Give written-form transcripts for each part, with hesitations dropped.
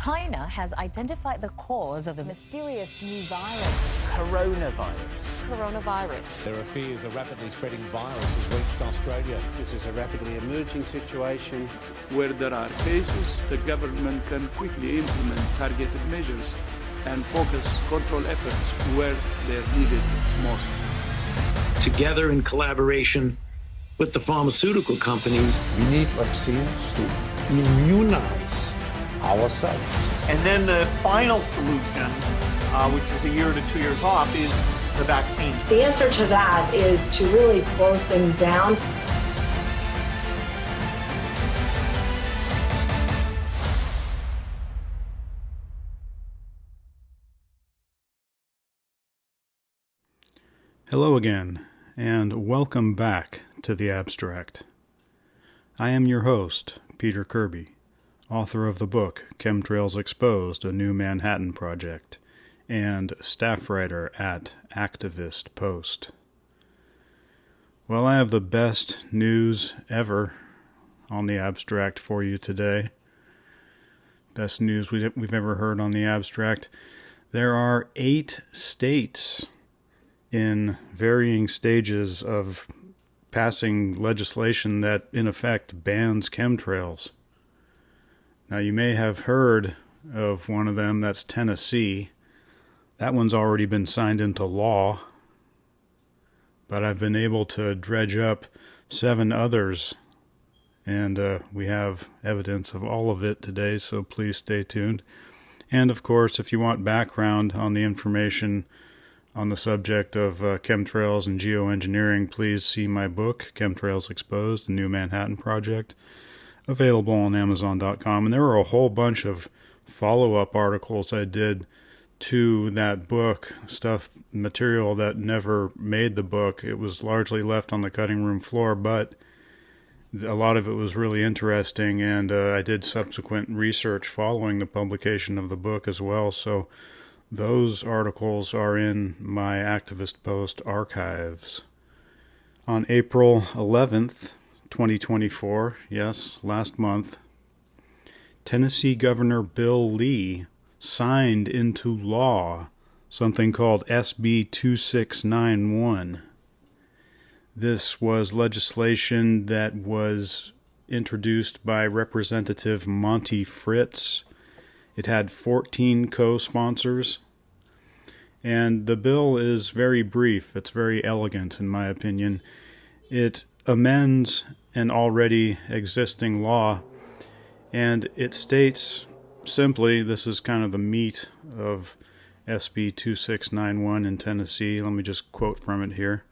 China has identified the cause of the mysterious new virus. Coronavirus. There are fears a rapidly spreading virus has reached Australia. This is a rapidly emerging situation. Where there are cases, the government can quickly implement targeted measures and focus control efforts where they're needed most. Together in collaboration with the pharmaceutical companies. We need vaccines to immunize ourselves. And then the final solution, which is a year to 2 years off, is the vaccine. The answer to that is to really close things down. Hello again, and welcome back to The Abstract. I am your host, Peter Kirby, author of the book Chemtrails Exposed, a New Manhattan Project, and staff writer at Activist Post. Well, I have the best news ever on The Abstract for you today. Best news we've ever heard on The Abstract. There are 8 states in varying stages of passing legislation that, in effect, bans chemtrails. Now, you may have heard of one of them, that's Tennessee. That one's already been signed into law, but I've been able to dredge up 7 others, and we have evidence of all of it today, so please stay tuned. And, of course, if you want background on the information on the subject of chemtrails and geoengineering, please see my book, Chemtrails Exposed, the New Manhattan Project, available on Amazon.com. And there were a whole bunch of follow-up articles I did to that book, material that never made the book. It was largely left on the cutting room floor, but a lot of it was really interesting, and I did subsequent research following the publication of the book as well, so those articles are in my Activist Post archives. On April 11th, 2024, yes, last month, Tennessee Governor Bill Lee signed into law something called SB 2691. This was legislation that was introduced by Representative Monty Fritz. It had 14 co-sponsors, and the bill is very brief. It's very elegant, in my opinion. It amends an already existing law, and it states simply, this is kind of the meat of SB 2691 in Tennessee. Let me just quote from it here.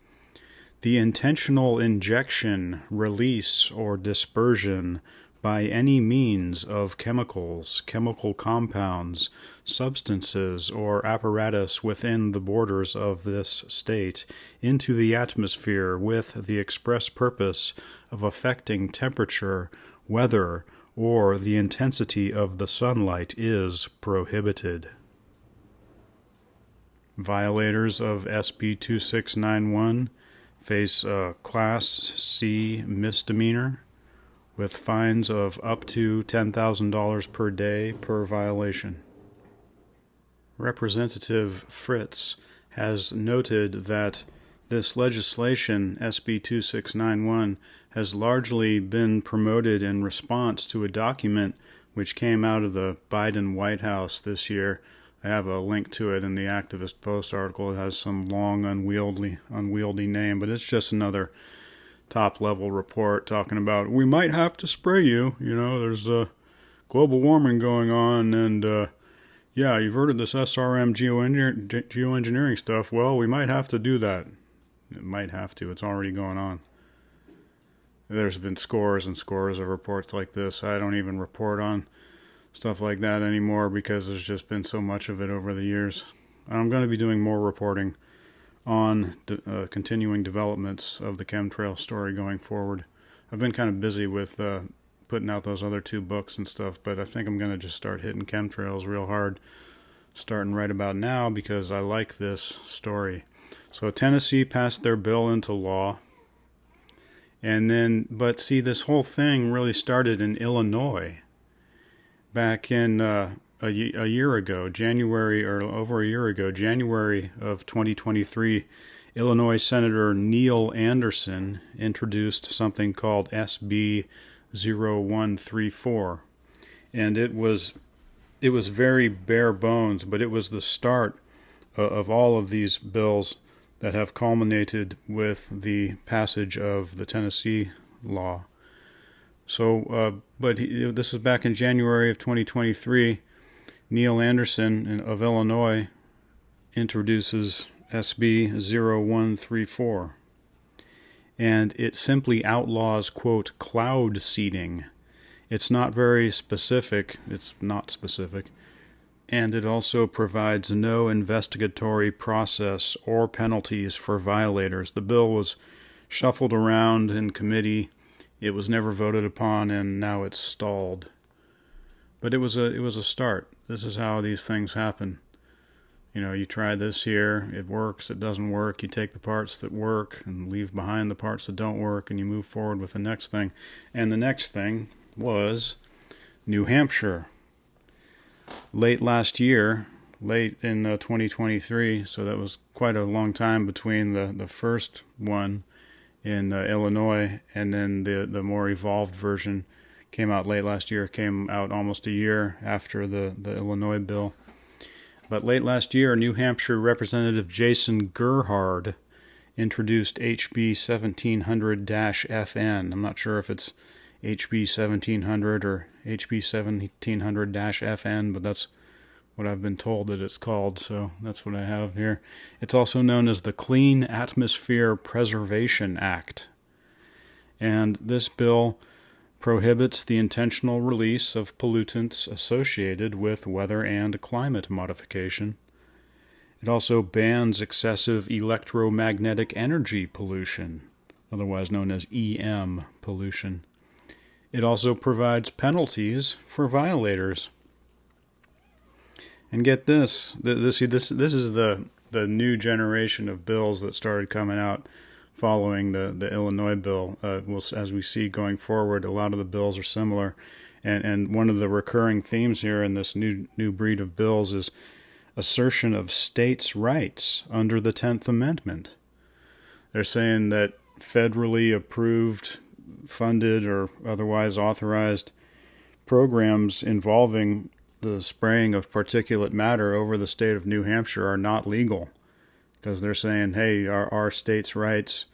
The intentional injection, release, or dispersion by any means of chemicals, chemical compounds, substances, or apparatus within the borders of this state into the atmosphere with the express purpose of affecting temperature, weather, or the intensity of the sunlight is prohibited. Violators of SB 2691 face a Class C misdemeanor with fines of up to $10,000 per day per violation. Representative Fritz has noted that this legislation, SB 2691, has largely been promoted in response to a document which came out of the Biden White House this year. I have a link to it in the Activist Post article. It has some long, unwieldy name, but it's just another top-level report talking about, we might have to spray you, there's global warming going on, and yeah, you've heard of this SRM geoengineering stuff. Well, we might have to do that. It might have to. It's already going on. There's been scores and scores of reports like this. I don't even report on stuff like that anymore because there's just been so much of it over the years. I'm going to be doing more reporting on continuing developments of the chemtrail story going forward. I've been kind of busy with putting out those other 2 books and stuff, but I think I'm going to just start hitting chemtrails real hard starting right about now because I like this story. So Tennessee passed their bill into law, but see, this whole thing really started in Illinois back in a year ago, January, or over a year ago, January of 2023, Illinois Senator Neil Anderson introduced something called SB 0134. And it was very bare bones, but it was the start of all of these bills that have culminated with the passage of the Tennessee law. So, this was back in January of 2023. Neil Anderson of Illinois introduces SB 0134, and it simply outlaws, quote, cloud seeding. It's not very specific. It's not specific. And it also provides no investigatory process or penalties for violators. The bill was shuffled around in committee. It was never voted upon, and now it's stalled. But it was a start. This is how these things happen. You try this here, it works, it doesn't work, you take the parts that work and leave behind the parts that don't work, and you move forward with the next thing. And the next thing was New Hampshire. Late last year, late in 2023, so that was quite a long time between the first one in Illinois and then the more evolved version came out late last year, came out almost a year after the Illinois bill. But late last year, New Hampshire Representative Jason Gerhard introduced HB 1700-FN. I'm not sure if it's HB 1700 or HB 1700-FN, but that's what I've been told that it's called, so that's what I have here. It's also known as the Clean Atmosphere Preservation Act. And this bill prohibits the intentional release of pollutants associated with weather and climate modification. It also bans excessive electromagnetic energy pollution, otherwise known as EM pollution. It also provides penalties for violators. And get this, this is the new generation of bills that started coming out following the Illinois bill. As we see going forward, a lot of the bills are similar. And one of the recurring themes here in this new breed of bills is assertion of states' rights under the 10th Amendment. They're saying that federally approved, funded, or otherwise authorized programs involving the spraying of particulate matter over the state of New Hampshire are not legal, because they're saying, hey, our state's rights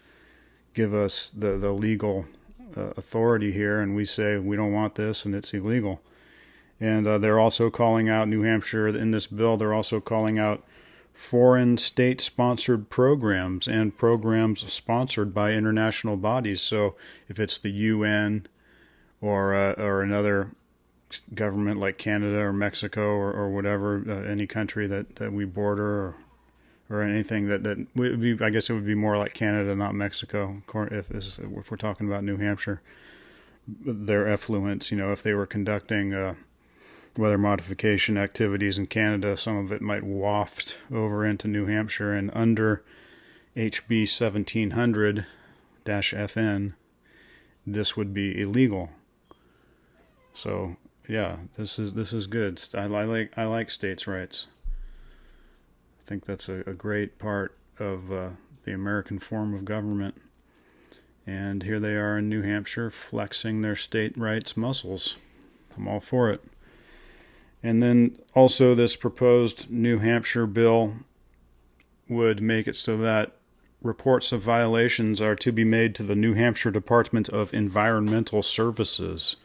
give us the legal authority here, and we say we don't want this and it's illegal. And they're also calling out New Hampshire in this bill. They're also calling out foreign state-sponsored programs and programs sponsored by international bodies. So if it's the UN or another government like Canada or Mexico or whatever, any country that we border or anything that would be, I guess it would be more like Canada, not Mexico, if we're talking about New Hampshire. Their effluents, if they were conducting weather modification activities in Canada, some of it might waft over into New Hampshire, and under HB 1700-FN, this would be illegal. So yeah, this is good. I like states' rights. I think that's a great part of the American form of government. And here they are in New Hampshire flexing their state rights muscles. I'm all for it. And then also this proposed New Hampshire bill would make it so that reports of violations are to be made to the New Hampshire Department of Environmental Services.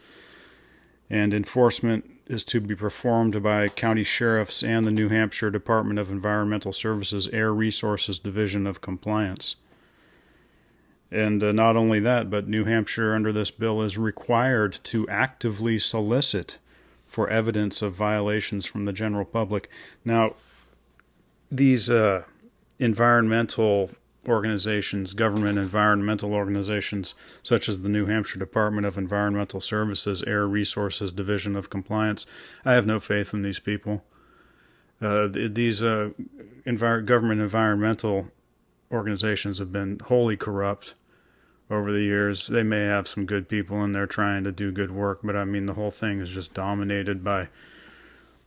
And enforcement is to be performed by county sheriffs and the New Hampshire Department of Environmental Services Air Resources Division of Compliance. And not only that, but New Hampshire under this bill is required to actively solicit for evidence of violations from the general public. Now, these environmental organizations, government environmental organizations, such as the New Hampshire Department of Environmental Services Air Resources Division of Compliance, I have no faith in these people. These government environmental organizations have been wholly corrupt over the years. They may have some good people in there trying to do good work, but I mean the whole thing is just dominated by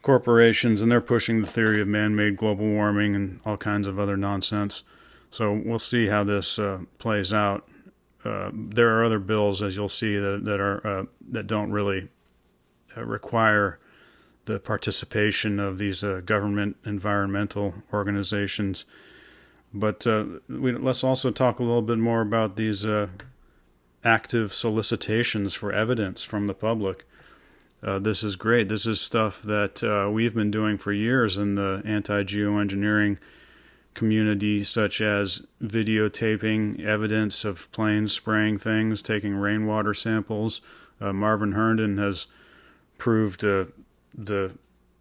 corporations, and they're pushing the theory of man-made global warming and all kinds of other nonsense. So we'll see how this plays out. There are other bills, as you'll see, that don't really require the participation of these government environmental organizations. But let's also talk a little bit more about these active solicitations for evidence from the public. This is great. This is stuff that we've been doing for years in the anti-geoengineering community, such as videotaping evidence of planes spraying things, taking rainwater samples. Marvin Herndon has proved the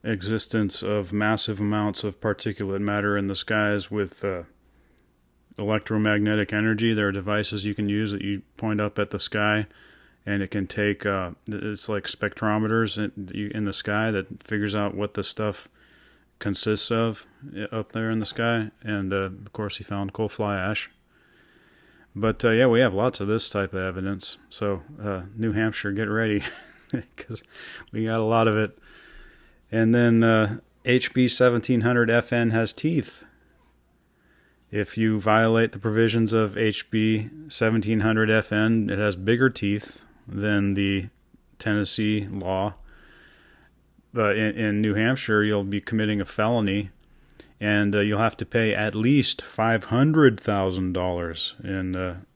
existence of massive amounts of particulate matter in the skies with electromagnetic energy. There are devices you can use that you point up at the sky, and it can take, it's like spectrometers in the sky that figures out what the stuff consists of up there in the sky. And of course he found coal fly ash. But yeah, we have lots of this type of evidence. So New Hampshire, get ready, because we got a lot of it. And then HB 1700 FN has teeth. If you violate the provisions of HB 1700 FN, it has bigger teeth than the Tennessee law. In New Hampshire, you'll be committing a felony, and you'll have to pay at least $500,000. In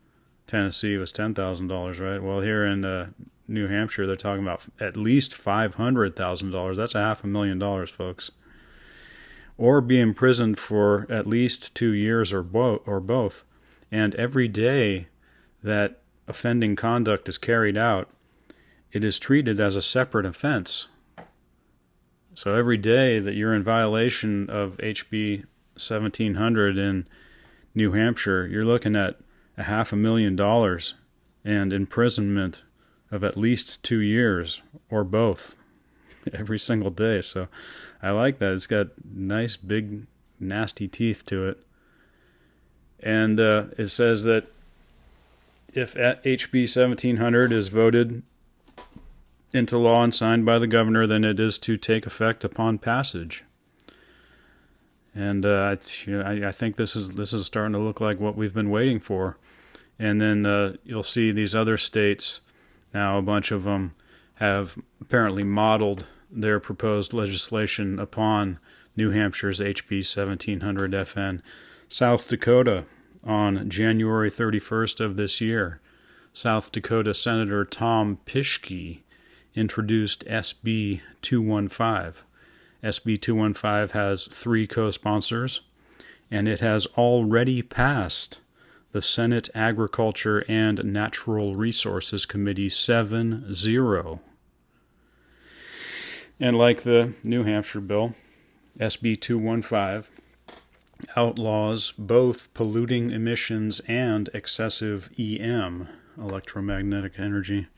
Tennessee, it was $10,000, right? Well, here in New Hampshire, they're talking about at least $500,000. That's $500,000, folks. Or be imprisoned for at least 2 years or both. And every day that offending conduct is carried out, it is treated as a separate offense. So every day that you're in violation of HB 1700 in New Hampshire, you're looking at $500,000 and imprisonment of at least 2 years or both every single day. So I like that. It's got nice, big, nasty teeth to it. And it says that if HB 1700 is voted into law and signed by the governor, then it is to take effect upon passage. And I think this is starting to look like what we've been waiting for. And then you'll see these other states now, a bunch of them have apparently modeled their proposed legislation upon New Hampshire's HB 1700 FN. South Dakota, on January 31st of this year, South Dakota Senator Tom Pischke introduced SB 215. SB 215 has 3 co-sponsors, and it has already passed the Senate Agriculture and Natural Resources Committee 7-0. And like the New Hampshire bill, SB 215 outlaws both polluting emissions and excessive EM, electromagnetic energy.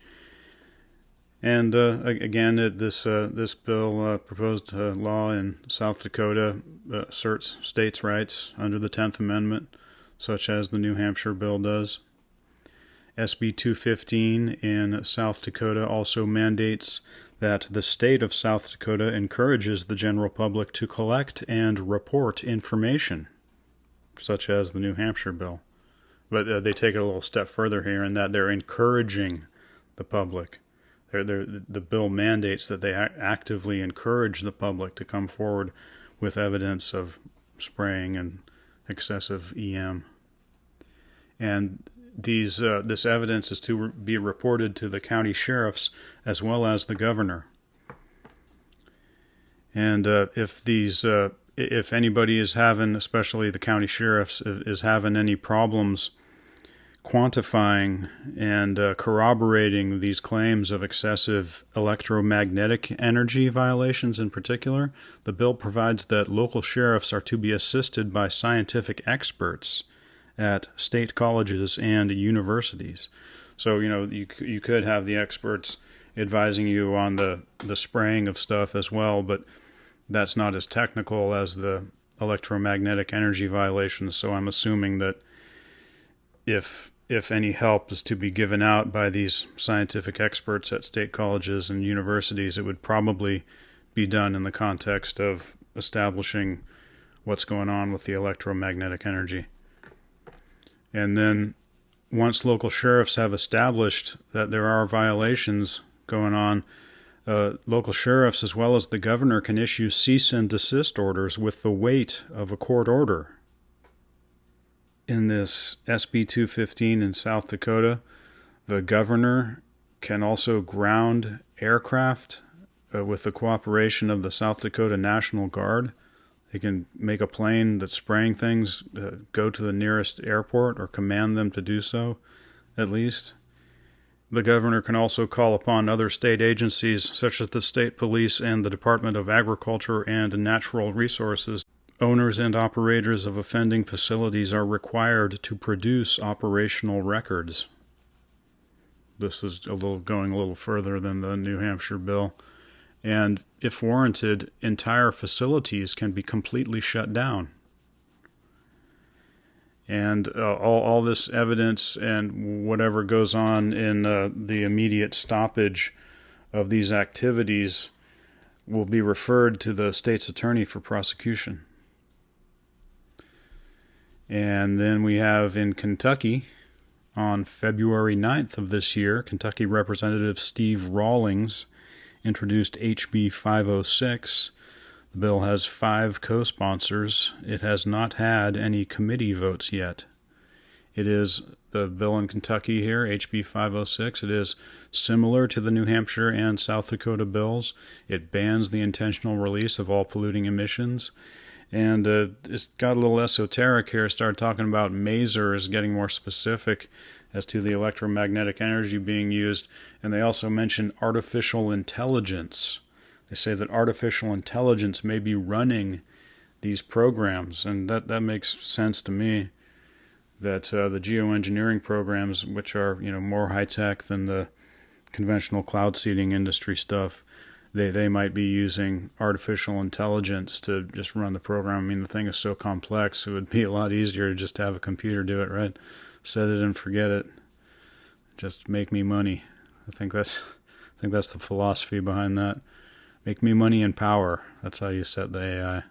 And again, this bill proposed law in South Dakota asserts states' rights under the 10th Amendment, such as the New Hampshire bill does. SB 215 in South Dakota also mandates that the state of South Dakota encourages the general public to collect and report information, such as the New Hampshire bill. But they take it a little step further here in that they're encouraging the public. The bill mandates that they actively encourage the public to come forward with evidence of spraying and excessive EM. And this evidence is to be reported to the county sheriffs as well as the governor. And if anybody is having, especially the county sheriffs, is having any problems quantifying and corroborating these claims of excessive electromagnetic energy violations in particular, the bill provides that local sheriffs are to be assisted by scientific experts at state colleges and universities. So, you could have the experts advising you on the spraying of stuff as well, but that's not as technical as the electromagnetic energy violations. So I'm assuming that if any help is to be given out by these scientific experts at state colleges and universities, it would probably be done in the context of establishing what's going on with the electromagnetic energy. And then once local sheriffs have established that there are violations going on, local sheriffs as well as the governor can issue cease and desist orders with the weight of a court order. In this SB 215 in South Dakota, the governor can also ground aircraft with the cooperation of the South Dakota National Guard. They can make a plane that's spraying things go to the nearest airport, or command them to do so, at least. The governor can also call upon other state agencies, such as the state police and the Department of Agriculture and Natural Resources. Owners and operators of offending facilities are required to produce operational records. This is going a little further than the New Hampshire bill. And if warranted, entire facilities can be completely shut down. And all this evidence and whatever goes on in the immediate stoppage of these activities will be referred to the state's attorney for prosecution. And then we have in Kentucky, on February 9th of this year, Kentucky Representative Steve Rawlings introduced HB 506. The bill has 5 co-sponsors. It has not had any committee votes yet. It is the bill in Kentucky here, HB 506. It is similar to the New Hampshire and South Dakota bills. It bans the intentional release of all polluting emissions. And it's got a little esoteric here. Started talking about masers, getting more specific as to the electromagnetic energy being used. And they also mention artificial intelligence. They say that artificial intelligence may be running these programs, and that makes sense to me. That the geoengineering programs, which are more high tech than the conventional cloud seeding industry stuff, they might be using artificial intelligence to just run the program. I mean, the thing is so complex; it would be a lot easier to just have a computer do it, right? Set it and forget it. Just make me money. I think that's the philosophy behind that. Make me money and power. That's how you set the AI.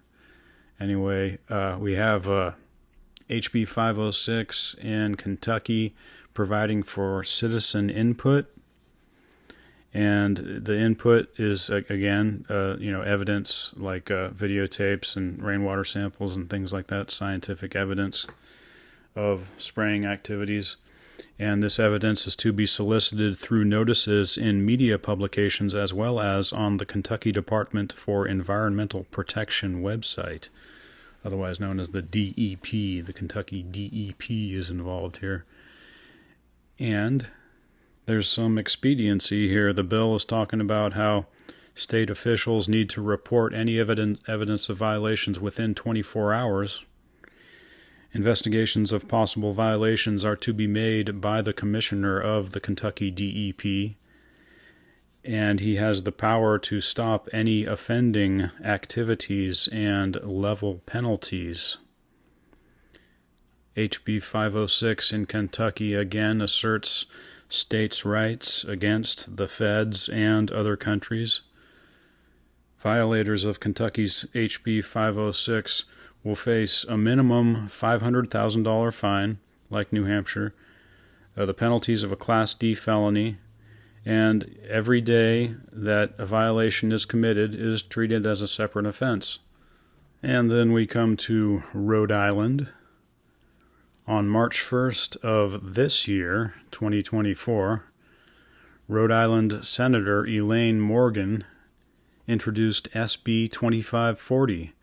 Anyway, we have HB 506 in Kentucky providing for citizen input. And the input is, again, evidence like videotapes and rainwater samples and things like that, scientific evidence of spraying activities. And this evidence is to be solicited through notices in media publications as well as on the Kentucky Department for Environmental Protection website, otherwise known as the DEP. The Kentucky DEP is involved here. And there's some expediency here. The bill is talking about how state officials need to report any evidence of violations within 24 hours. Investigations of possible violations are to be made by the commissioner of the Kentucky DEP, and he has the power to stop any offending activities and level penalties. HB 506 in Kentucky again asserts states' rights against the feds and other countries. Violators of Kentucky's HB 506 will face a minimum $500,000 fine, like New Hampshire, the penalties of a Class D felony, and every day that a violation is committed is treated as a separate offense. And then we come to Rhode Island. On March 1st of this year, 2024, Rhode Island Senator Elaine Morgan introduced SB 2540,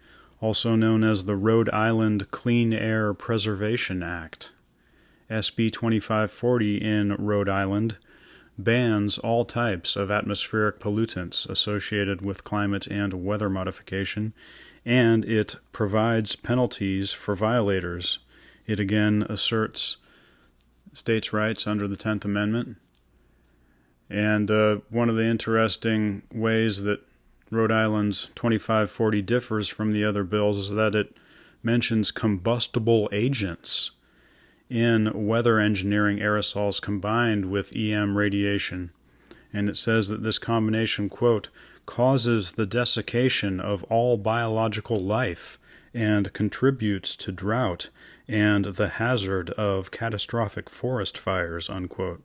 also known as the Rhode Island Clean Air Preservation Act. SB 2540 in Rhode Island bans all types of atmospheric pollutants associated with climate and weather modification, and it provides penalties for violators. It again asserts states' rights under the 10th Amendment. And one of the interesting ways that Rhode Island's 2540 differs from the other bills is that it mentions combustible agents in weather engineering aerosols combined with EM radiation. And it says that this combination, quote, causes the desiccation of all biological life and contributes to drought and the hazard of catastrophic forest fires, unquote.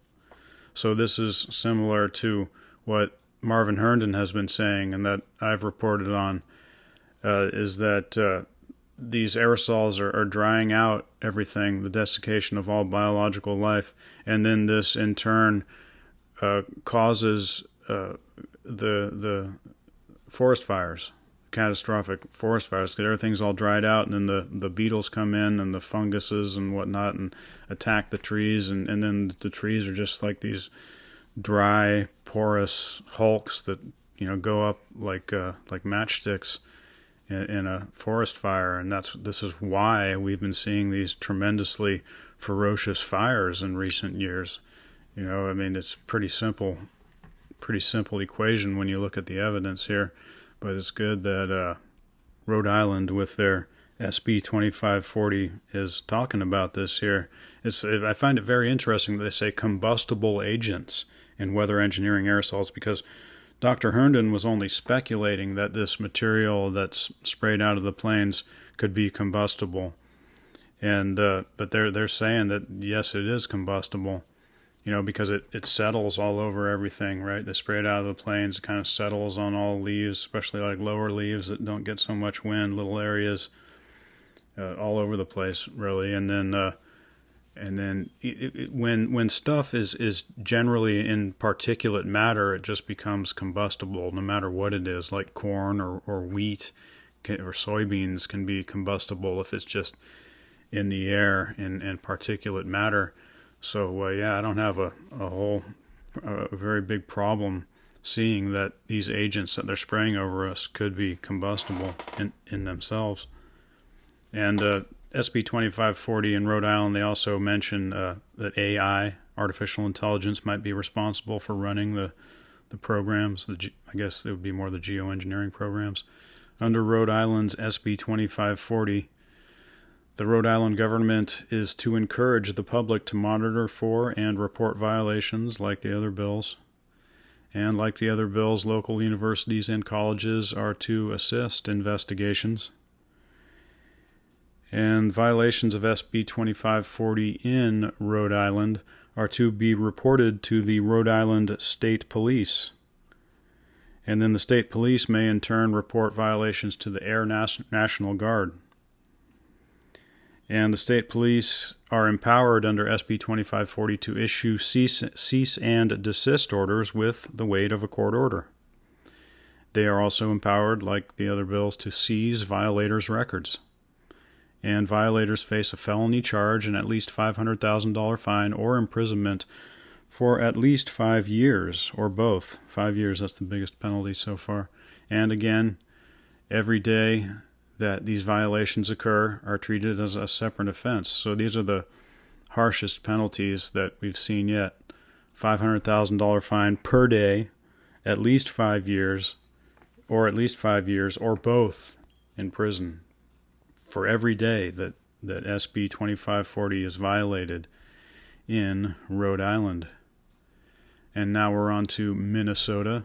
So this is similar to what Marvin Herndon has been saying and that I've reported on, is that these aerosols are drying out everything, the desiccation of all biological life, and then this in turn causes the forest fires, catastrophic forest fires, because everything's all dried out, and then the beetles come in and the funguses and whatnot and attack the trees, and then the trees are just like these dry, porous hulks that go up like matchsticks in a forest fire. And this is why we've been seeing these tremendously ferocious fires in recent years. It's pretty simple equation when you look at the evidence here, but it's good that Rhode Island with their SB 2540 is talking about this here. I find it very interesting that they say combustible agents in weather engineering aerosols, because Dr. Herndon was only speculating that this material that's sprayed out of the planes could be combustible, and but they're saying that yes, it is combustible. Because it settles all over everything, right? They spray it out of the planes, it kind of settles on all leaves, especially like lower leaves that don't get so much wind, little areas all over the place, really. And then when stuff is generally in particulate matter, it just becomes combustible, no matter what it is, like corn or wheat or soybeans can be combustible if it's just in the air in particulate matter. So, I don't have a very big problem seeing that these agents that they're spraying over us could be combustible in themselves. And SB 2540 in Rhode Island, they also mention that AI, artificial intelligence, might be responsible for running the programs. I guess it would be more the geoengineering programs. Under Rhode Island's SB 2540, the Rhode Island government is to encourage the public to monitor for and report violations like the other bills. And like the other bills, local universities and colleges are to assist investigations. And violations of SB 2540 in Rhode Island are to be reported to the Rhode Island State Police. And then the State Police may in turn report violations to the Air National Guard. And the state police are empowered under SB 2540 to issue cease and desist orders with the weight of a court order. They are also empowered, like the other bills, to seize violators' records. And violators face a felony charge and at least $500,000 fine or imprisonment for at least 5 years, or both. 5 years, that's the biggest penalty so far. And again, every day that these violations occur are treated as a separate offense. So these are the harshest penalties that we've seen yet. $500,000 fine per day, at least 5 years, or both in prison for every day that SB 2540 is violated in Rhode Island. And now we're on to Minnesota.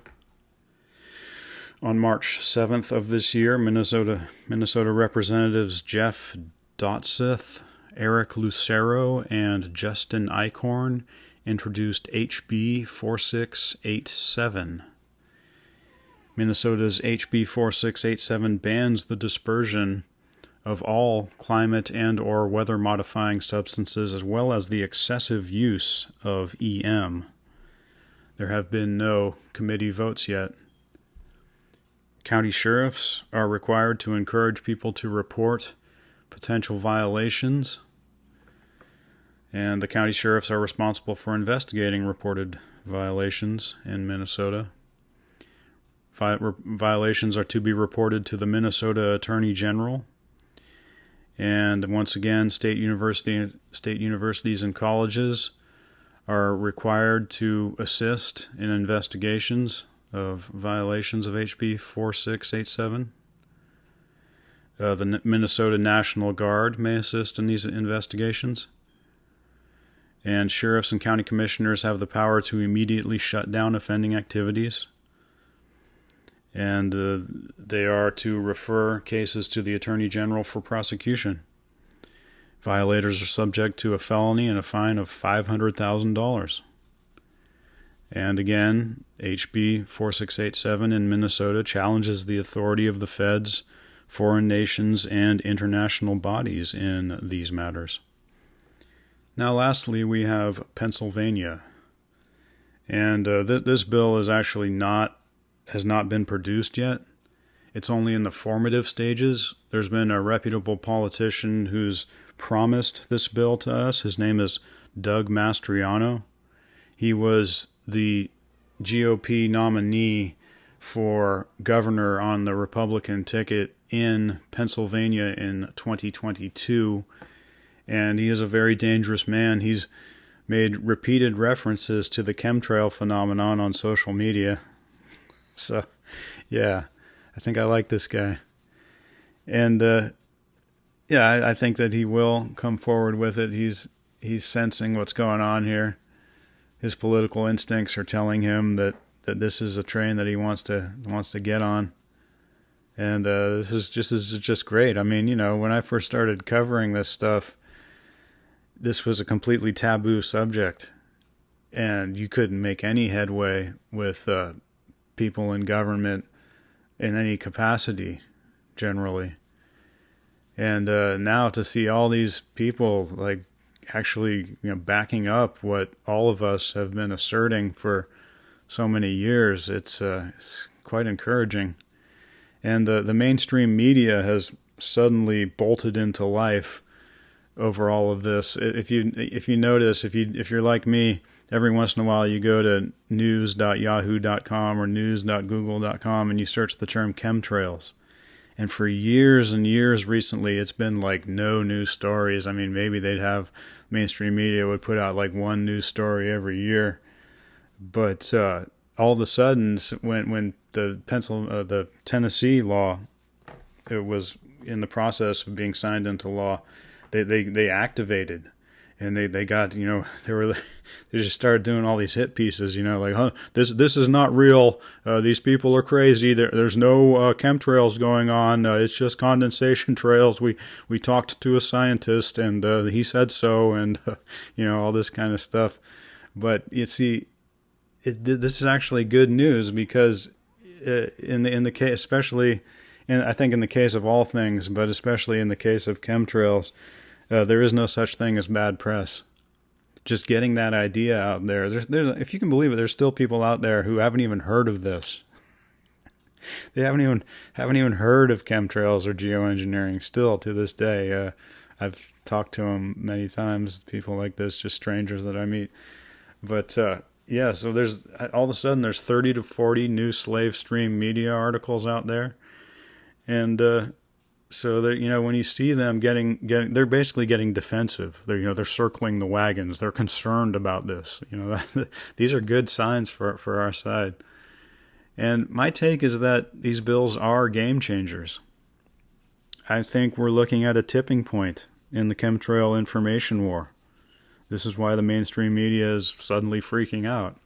On March 7th of this year, Minnesota Representatives Jeff Dotseth, Eric Lucero, and Justin Eichhorn introduced HB 4687. Minnesota's HB 4687 bans the dispersion of all climate and or weather-modifying substances, as well as the excessive use of EM. There have been no committee votes yet. County sheriffs are required to encourage people to report potential violations, and the county sheriffs are responsible for investigating reported violations in Minnesota. Violations are to be reported to the Minnesota Attorney General, and once again, state universities and colleges are required to assist in investigations of violations of HB 4687. The Minnesota National Guard may assist in these investigations. And sheriffs and county commissioners have the power to immediately shut down offending activities. and they are to refer cases to the Attorney General for prosecution. Violators are subject to a felony and a fine of $500,000. And again, HB 4687 in Minnesota challenges the authority of the feds, foreign nations, and international bodies in these matters. Now lastly, we have Pennsylvania. And this bill is actually has not been produced yet. It's only in the formative stages. There's been a reputable politician who's promised this bill to us. His name is Doug Mastriano. He was the GOP nominee for governor on the Republican ticket in Pennsylvania in 2022, and he is a very dangerous man. He's made repeated references to the chemtrail phenomenon on social media. So, yeah, I think I like this guy. And, I think that he will come forward with it. He's sensing what's going on here. His political instincts are telling him that this is a train that he wants to get on. And this is just great. I mean, when I first started covering this stuff, this was a completely taboo subject, and you couldn't make any headway with people in government in any capacity, generally. And now to see all these people like actually backing up what all of us have been asserting for so many years, it's quite encouraging. And the mainstream media has suddenly bolted into life over all of this. If you notice, if you're like me, every once in a while you go to news.yahoo.com or news.google.com and you search the term chemtrails. And for years and years recently, it's been like no news stories. I mean, maybe mainstream media would put out like one news story every year. But all of a sudden, when the Tennessee law, it was in the process of being signed into law, they activated, and they got they just started doing all these hit pieces, like this is not real. These people are crazy. There's no chemtrails going on. It's just condensation trails. We talked to a scientist and he said so, and all this kind of stuff. But you see, this is actually good news because in the case, especially, and I think in the case of all things, but especially in the case of chemtrails, there is no such thing as bad press. Just getting that idea out there. If you can believe it, there's still people out there who haven't even heard of this. They haven't even heard of chemtrails or geoengineering still to this day. I've talked to them many times, people like this, just strangers that I meet. But so there's all of a sudden there's 30 to 40 new slave stream media articles out there, and so that when you see them getting they're basically getting defensive. They're circling the wagons. They're concerned about this. These are good signs for our side. And my take is that these bills are game changers. I think we're looking at a tipping point in the chemtrail information war. This is why the mainstream media is suddenly freaking out.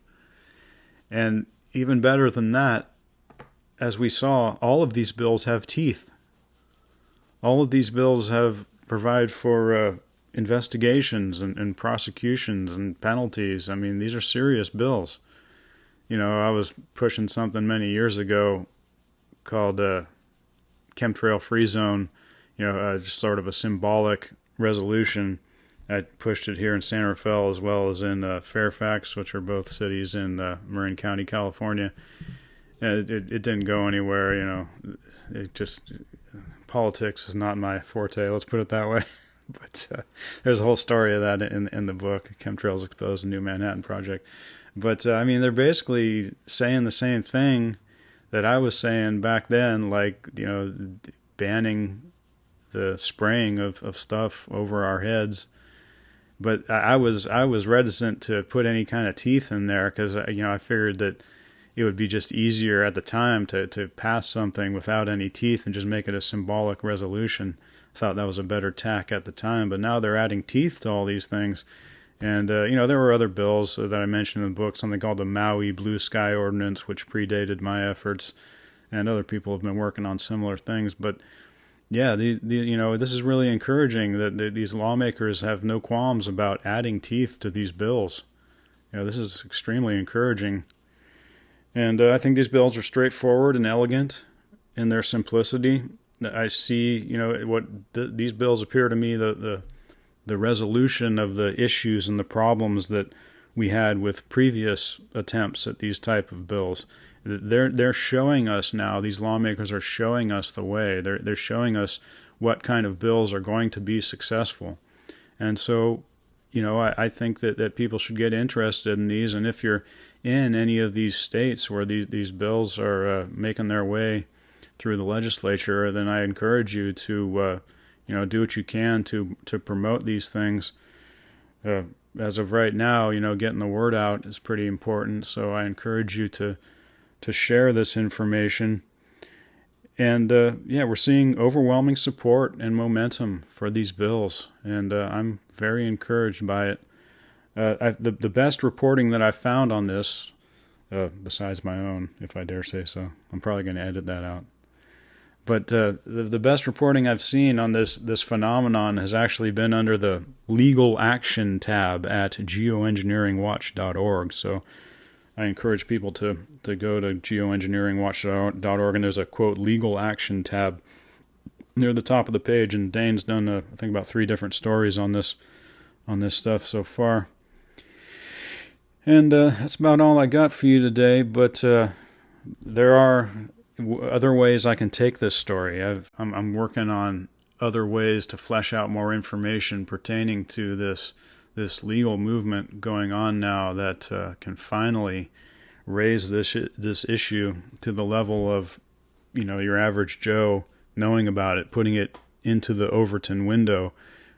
And even better than that, as we saw, all of these bills have teeth. All of these bills provide for investigations and prosecutions and penalties. I mean, these are serious bills. I was pushing something many years ago called Chemtrail Free Zone, just sort of a symbolic resolution. I pushed it here in San Rafael as well as in Fairfax, which are both cities in Marin County, California. And it didn't go anywhere, politics is not my forte, let's put it that way. But there's a whole story of that in the book, Chemtrails Exposed, a New Manhattan Project. But, they're basically saying the same thing that I was saying back then, like, banning the spraying of stuff over our heads. But I was reticent to put any kind of teeth in there because, I figured that it would be just easier at the time to pass something without any teeth and just make it a symbolic resolution. I thought that was a better tack at the time, but now they're adding teeth to all these things. And, there were other bills that I mentioned in the book, something called the Maui Blue Sky Ordinance, which predated my efforts. and other people have been working on similar things. But yeah, this is really encouraging that these lawmakers have no qualms about adding teeth to these bills. This is extremely encouraging. And I think these bills are straightforward and elegant in their simplicity. I see, these bills appear to me the resolution of the issues and the problems that we had with previous attempts at these type of bills. They're showing us now, these lawmakers are showing us the way. They're showing us what kind of bills are going to be successful. And so, I think that people should get interested in these. And if you're in any of these states where these bills are making their way through the legislature, then I encourage you to do what you can to promote these things. As of right now, getting the word out is pretty important. So I encourage you to share this information. And we're seeing overwhelming support and momentum for these bills, and I'm very encouraged by it. The best reporting that I've found on this, besides my own, if I dare say so, I'm probably going to edit that out. But the best reporting I've seen on this phenomenon has actually been under the legal action tab at geoengineeringwatch.org. So I encourage people to go to geoengineeringwatch.org, and there's a, quote, legal action tab near the top of the page. And Dane's done, I think, about 3 different stories on this stuff so far. And that's about all I got for you today, but there are other ways I can take this story. I'm working on other ways to flesh out more information pertaining to this legal movement going on now that can finally raise this issue to the level of, your average Joe knowing about it, putting it into the Overton window,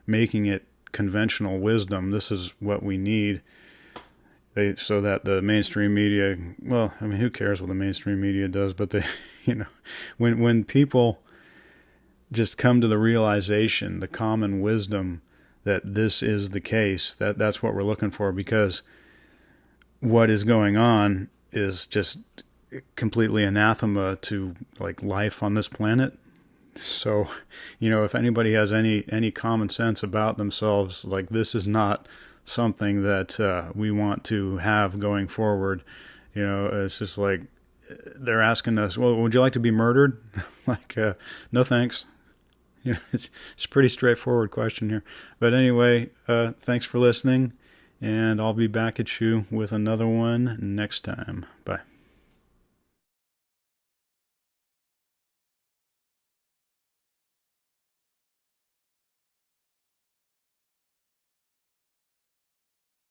making it conventional wisdom. This is what we need. So that the mainstream media, well, I mean, who cares what the mainstream media does? But they, when people just come to the realization, the common wisdom that this is the case, that's what we're looking for, because what is going on is just completely anathema to life on this planet. So, if anybody has any common sense about themselves, this is not something that we want to have going forward. It's just they're asking us, well, would you like to be murdered? No thanks. It's a pretty straightforward question here. But anyway, thanks for listening, and I'll be back at you with another one next time. Bye.